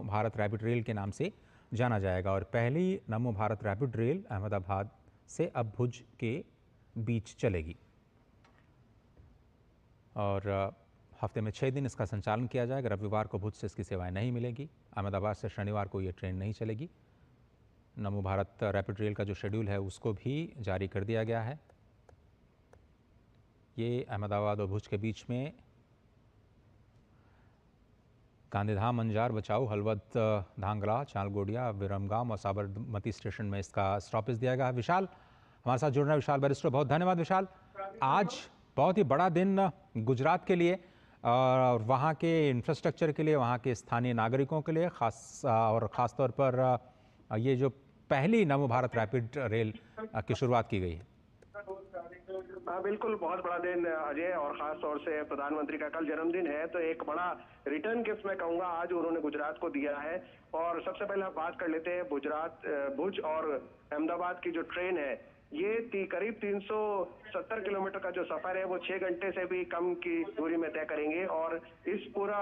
Bharat rapid rail के नाम से जाना जाएगा और पहली नमो भारत रैपिड रेल अहमदाबाद से अब भुज के बीच चलेगी और हफ्ते में 6 दिन इसका संचालन किया जाएगा। रविवार को भुज से इसकी सेवाएं नहीं मिलेगी। अहमदाबाद से शनिवार को ये ट्रेन नहीं चलेगी। नमो भारत रैपिड रेल का जो शेड्यूल है उसको भी जारी कर दिया गया है। ये अहमदाबाद और भुज के बीच में गांधीधाम, अंजार, बचाऊ, हलवद, धांगला, चालगोडिया, विरमगाम और साबरमती स्टेशन में इसका स्टॉपेज दिया गया है। विशाल हमारे साथ जुड़ रहे हैं। विशाल बैरिस्टर, बहुत धन्यवाद। विशाल, आज बहुत ही बड़ा दिन गुजरात के लिए और वहाँ के इंफ्रास्ट्रक्चर के लिए, वहाँ के स्थानीय नागरिकों के लिए ख़ास तौर पर ये जो पहली नमो भारत रैपिड रेल की शुरुआत की गई है। हाँ बिल्कुल, बहुत बड़ा दिन अजय, और खास तौर से प्रधानमंत्री का कल जन्मदिन है, तो एक बड़ा रिटर्न गिफ्ट मैं कहूंगा आज उन्होंने गुजरात को दिया है। और सबसे पहले आप बात कर लेते हैं भुज और अहमदाबाद की जो ट्रेन है, ये करीब 370 किलोमीटर का जो सफर है वो 6 घंटे से भी कम की दूरी में तय करेंगे। और इस पूरा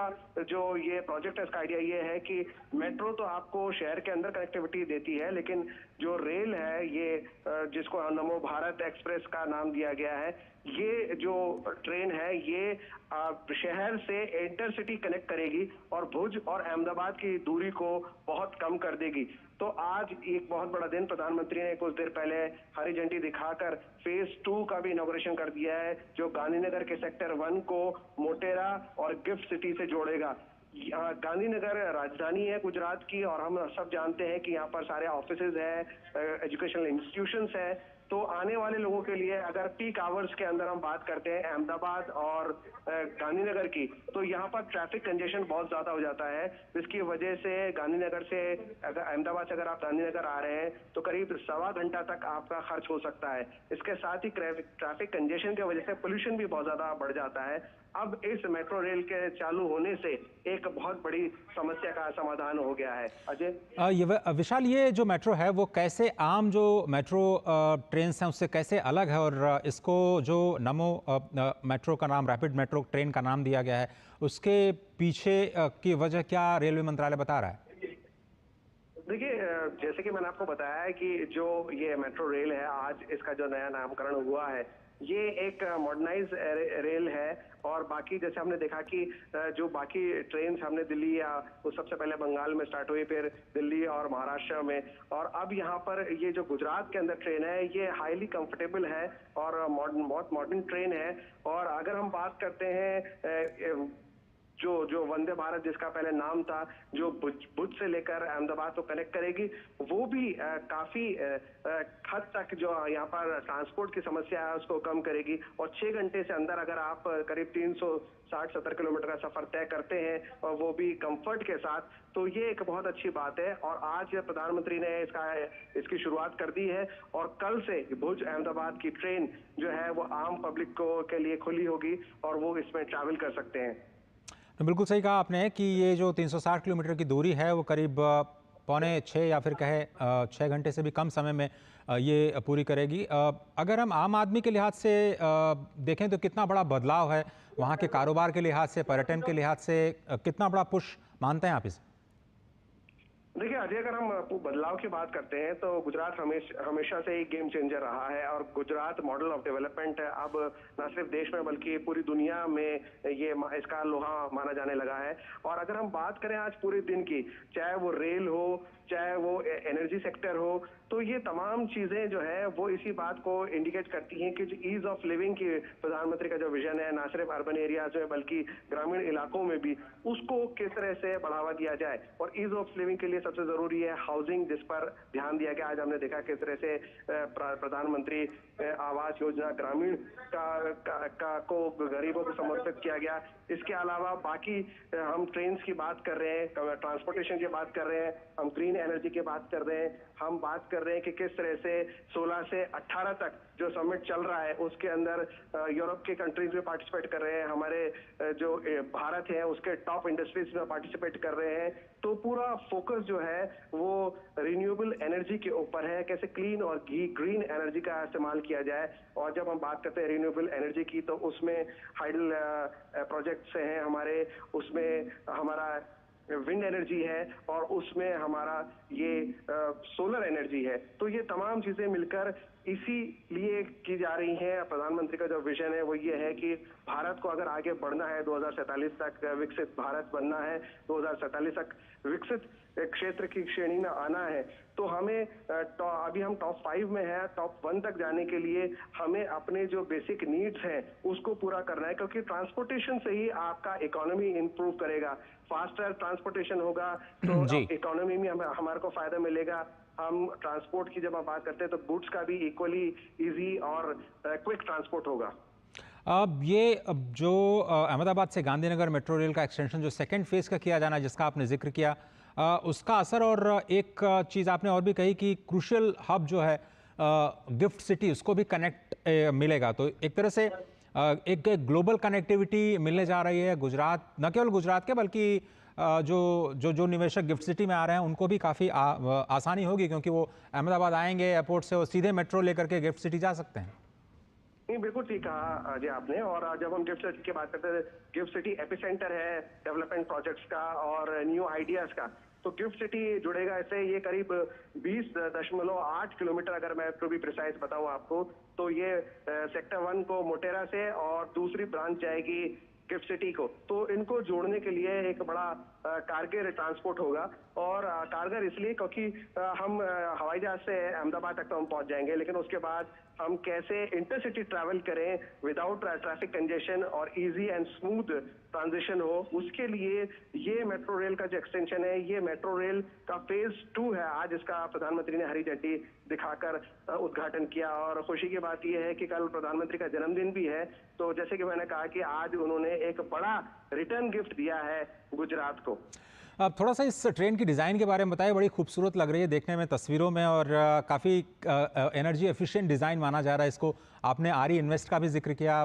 जो ये प्रोजेक्ट है, इसका आइडिया ये है कि मेट्रो तो आपको शहर के अंदर कनेक्टिविटी देती है, लेकिन जो रेल है ये जिसको नमो भारत एक्सप्रेस का नाम दिया गया है, ये जो ट्रेन है ये शहर से इंटरसिटी कनेक्ट करेगी और भुज और अहमदाबाद की दूरी को बहुत कम कर देगी। तो आज एक बहुत बड़ा दिन, प्रधानमंत्री ने कुछ देर पहले हरी झंडी दिखाकर फेज 2 का भी इनॉग्रेशन कर दिया है, जो गांधीनगर के सेक्टर 1 को मोटेरा और गिफ्ट सिटी से जोड़ेगा। गांधीनगर राजधानी है गुजरात की और हम सब जानते हैं कि यहाँ पर सारे ऑफिसेज हैं, एजुकेशनल इंस्टीट्यूशंस हैं। तो आने वाले लोगों के लिए अगर पीक आवर्स के अंदर हम बात करते हैं अहमदाबाद और गांधीनगर की, तो यहाँ पर ट्रैफिक कंजेशन बहुत ज्यादा हो जाता है, जिसकी वजह से गांधीनगर से अहमदाबाद से अगर आप गांधीनगर आ रहे हैं तो करीब सवा घंटा तक आपका खर्च हो सकता है। इसके साथ ही ट्रैफिक कंजेशन की वजह से पोल्यूशन भी बहुत ज्यादा बढ़ जाता है। अब इस मेट्रो रेल के चालू होने से एक बहुत बड़ी समस्या का समाधान हो गया है। अजय, विशाल, ये जो मेट्रो है वो कैसे आम जो मेट्रो ट्रेन हैं उससे कैसे अलग है और इसको जो नमो मेट्रो का नाम, रैपिड मेट्रो ट्रेन का नाम दिया गया है, उसके पीछे की वजह क्या रेलवे मंत्रालय बता रहा है? देखिए, जैसे कि मैंने आपको बताया है कि जो ये मेट्रो रेल है, आज इसका जो नया नामकरण हुआ है, ये एक मॉडर्नाइज रेल है। और बाकी जैसे हमने देखा कि जो बाकी ट्रेन हमने दिल्ली या वो सबसे पहले बंगाल में स्टार्ट हुई, फिर दिल्ली और महाराष्ट्र में, और अब यहाँ पर ये जो गुजरात के अंदर ट्रेन है ये हाईली कंफर्टेबल है और बहुत मॉडर्न ट्रेन है। और अगर हम बात करते हैं जो वंदे भारत जिसका पहले नाम था, जो भुज से लेकर अहमदाबाद को कनेक्ट करेगी, वो भी काफी हद तक जो यहाँ पर ट्रांसपोर्ट की समस्या है उसको कम करेगी। और 6 घंटे से अंदर अगर आप करीब 360-70 किलोमीटर का सफर तय करते हैं और वो भी कंफर्ट के साथ, तो ये एक बहुत अच्छी बात है। और आज प्रधानमंत्री ने इसकी शुरुआत कर दी है और कल से भुज अहमदाबाद की ट्रेन जो है वो आम पब्लिक के लिए खुली होगी और वो इसमें ट्रैवल कर सकते हैं। तो बिल्कुल सही कहा आपने कि ये जो 360 किलोमीटर की दूरी है वो करीब 5.25 या फिर कहे 6 घंटे से भी कम समय में ये पूरी करेगी। अगर हम आम आदमी के लिहाज से देखें तो कितना बड़ा बदलाव है, वहाँ के कारोबार के लिहाज से, पर्यटन के लिहाज से कितना बड़ा पुश मानते हैं आप इसे? देखिए अजय, अगर हम बदलाव की बात करते हैं तो गुजरात हमेशा से एक गेम चेंजर रहा है और गुजरात मॉडल ऑफ डेवलपमेंट अब न सिर्फ देश में बल्कि पूरी दुनिया में ये इसका लोहा माना जाने लगा है। और अगर हम बात करें आज पूरे दिन की, चाहे वो रेल हो, चाहे वो एनर्जी सेक्टर हो, तो ये तमाम चीजें जो है वो इसी बात को इंडिकेट करती हैं कि जो ईज ऑफ लिविंग की प्रधानमंत्री का जो विजन है, ना सिर्फ अर्बन एरियाज में बल्कि ग्रामीण इलाकों में भी, उसको किस तरह से बढ़ावा दिया जाए। और ईज ऑफ लिविंग के लिए सबसे जरूरी है हाउसिंग, जिस पर ध्यान दिया गया। आज हमने देखा किस तरह से प्रधानमंत्री आवास योजना ग्रामीण को गरीबों को समर्पित किया गया। इसके अलावा बाकी हम ट्रेन की बात कर रहे हैं, ट्रांसपोर्टेशन की बात कर रहे हैं, हम ग्रीन एनर्जी की बात कर रहे हैं, हम बात कर रहे हैं कि किस तरह से 16 से 18 तक जो समिट चल रहा है उसके अंदर यूरोप के कंट्रीज में पार्टिसिपेट कर रहे हैं, हमारे जो भारत है उसके टॉप इंडस्ट्रीज में पार्टिसिपेट कर रहे हैं। तो पूरा फोकस जो है वो रिन्यूएबल एनर्जी के ऊपर है, कैसे क्लीन और ग्रीन एनर्जी का इस्तेमाल किया जाए। और जब हम बात करते हैं रिन्यूएबल एनर्जी की, तो उसमें हाइडल प्रोजेक्ट्स हैं हमारे, उसमें हमारा विंड एनर्जी है और उसमें हमारा ये सोलर एनर्जी है। तो ये तमाम चीजें मिलकर इसीलिए की जा रही हैं। प्रधानमंत्री का जो विजन है वो ये है कि भारत को अगर आगे बढ़ना है, 2047 तक विकसित भारत बनना है, 2047 तक विकसित क्षेत्र की श्रेणी में आना है, तो हमें अभी हम टॉप 5 में है, टॉप 1 तक जाने के लिए हमें अपने जो बेसिक नीड्स हैं उसको पूरा करना है, क्योंकि ट्रांसपोर्टेशन से ही आपका इकोनॉमी इंप्रूव करेगा। फास्टर ट्रांसपोर्टेशन होगा तो जी। इकोनॉमी में हमारे को फायदा मिलेगा। हम ट्रांसपोर्ट की जब हम बात करते हैं तो गुड्स का भी इक्वली इजी और क्विक ट्रांसपोर्ट होगा। अब जो अहमदाबाद से गांधीनगर मेट्रो रेल का एक्सटेंशन जो सेकंड फेज का किया जाना है, जिसका आपने जिक्र किया, उसका असर, और एक चीज़ आपने और भी कही कि क्रूशियल हब जो है गिफ्ट सिटी, उसको भी कनेक्ट मिलेगा। तो एक तरह से एक ग्लोबल कनेक्टिविटी मिलने जा रही है गुजरात, न केवल गुजरात के बल्कि जो जो जो निवेशक गिफ्ट सिटी में आ रहे हैं उनको भी काफ़ी आसानी होगी, क्योंकि वो अहमदाबाद आएंगे एयरपोर्ट से, वो सीधे मेट्रो लेकर के गिफ्ट सिटी जा सकते हैं। नहीं, बिल्कुल ठीक कहा अजय आपने। और जब हम गिफ्ट सिटी की बात करते हैं, गिफ्ट सिटी एपिसेंटर है डेवलपमेंट प्रोजेक्ट्स का और न्यू आइडियाज का। तो गिफ्ट सिटी जुड़ेगा इससे। ये करीब 20.8 किलोमीटर, अगर मैं टू बी प्रिसाइज बताऊं आपको, तो ये सेक्टर 1 को मोटेरा से और दूसरी ब्रांच जाएगी गिफ्ट सिटी को। तो इनको जोड़ने के लिए एक बड़ा कारगर ट्रांसपोर्ट होगा। और कारगर इसलिए क्योंकि हम हवाई जहाज से अहमदाबाद तक तो हम पहुंच जाएंगे, लेकिन उसके बाद हम कैसे इंटरसिटी ट्रैवल करें विदाउट ट्रैफिक कंजेशन और इजी एंड स्मूथ ट्रांजिशन हो, उसके लिए ये मेट्रो रेल का जो एक्सटेंशन है, ये मेट्रो रेल का फेज 2 है। आज इसका प्रधानमंत्री ने हरी झंडी दिखाकर उद्घाटन किया। और खुशी की बात यह है कि कल प्रधानमंत्री का जन्मदिन भी है। तो जैसे कि मैंने कहा कि आज उन्होंने एक बड़ा रिटर्न गिफ्ट दिया है गुजरात को। अब थोड़ा सा इस ट्रेन की डिज़ाइन के बारे में बताइए। बड़ी खूबसूरत लग रही है देखने में तस्वीरों में, और काफ़ी एनर्जी एफिशिएंट डिज़ाइन माना जा रहा है इसको। आपने आरी इन्वेस्ट का भी जिक्र किया,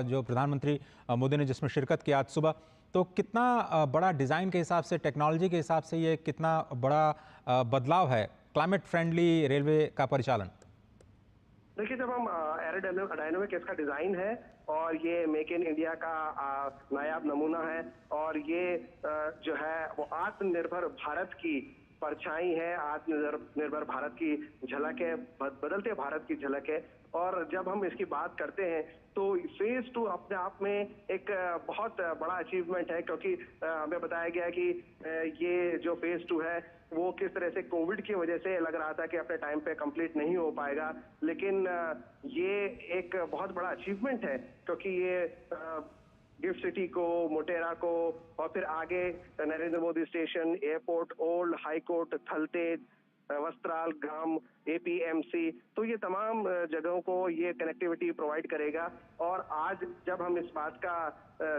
जो प्रधानमंत्री मोदी ने जिसमें शिरकत की आज सुबह। तो कितना बड़ा डिज़ाइन के हिसाब से, टेक्नोलॉजी के हिसाब से ये कितना बड़ा बदलाव है क्लाइमेट फ्रेंडली रेलवे का परिचालन? देखिए, जब हम एरोडायनामिक इसका डिजाइन है और ये मेक इन इंडिया का नायाब नमूना है, और ये जो है वो आत्मनिर्भर भारत की परछाई है, आत्मनिर्भर भारत की झलक है, बदलते भारत की झलक है। और जब हम इसकी बात करते हैं तो फेज 2 अपने आप में एक बहुत बड़ा अचीवमेंट है, क्योंकि हमें बताया गया कि ये जो फेज 2 है वो किस तरह से कोविड की वजह से लग रहा था कि अपने टाइम पे कंप्लीट नहीं हो पाएगा, लेकिन ये एक बहुत बड़ा अचीवमेंट है, क्योंकि ये गिफ्ट सिटी को, मोटेरा को, और फिर आगे Narendra Modi station, airport, old high court, Thaltej, Vastral, ग्राम, एपीएमसी, तो ये तमाम जगहों को ये कनेक्टिविटी प्रोवाइड करेगा। और आज जब हम इस बात का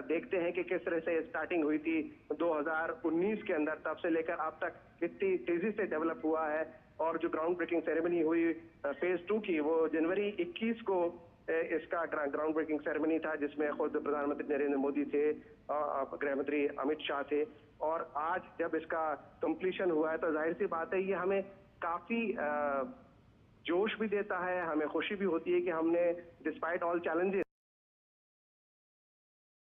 देखते हैं कि किस तरह से स्टार्टिंग हुई थी 2019 के अंदर, तब से लेकर अब तक कितनी तेजी से डेवलप हुआ है। और जो ग्राउंड ब्रेकिंग सेरेमनी हुई फेज 2 की, वो जनवरी 21 को इसका ग्राउंड ब्रेकिंग सेरेमनी था, जिसमें खुद प्रधानमंत्री नरेंद्र मोदी थे, गृह मंत्री अमित शाह थे। और आज जब इसका कंप्लीशन हुआ है तो जाहिर सी बात है ये हमें काफी जोश भी देता है, हमें खुशी भी होती है कि हमने डिस्पाइट ऑल चैलेंजेस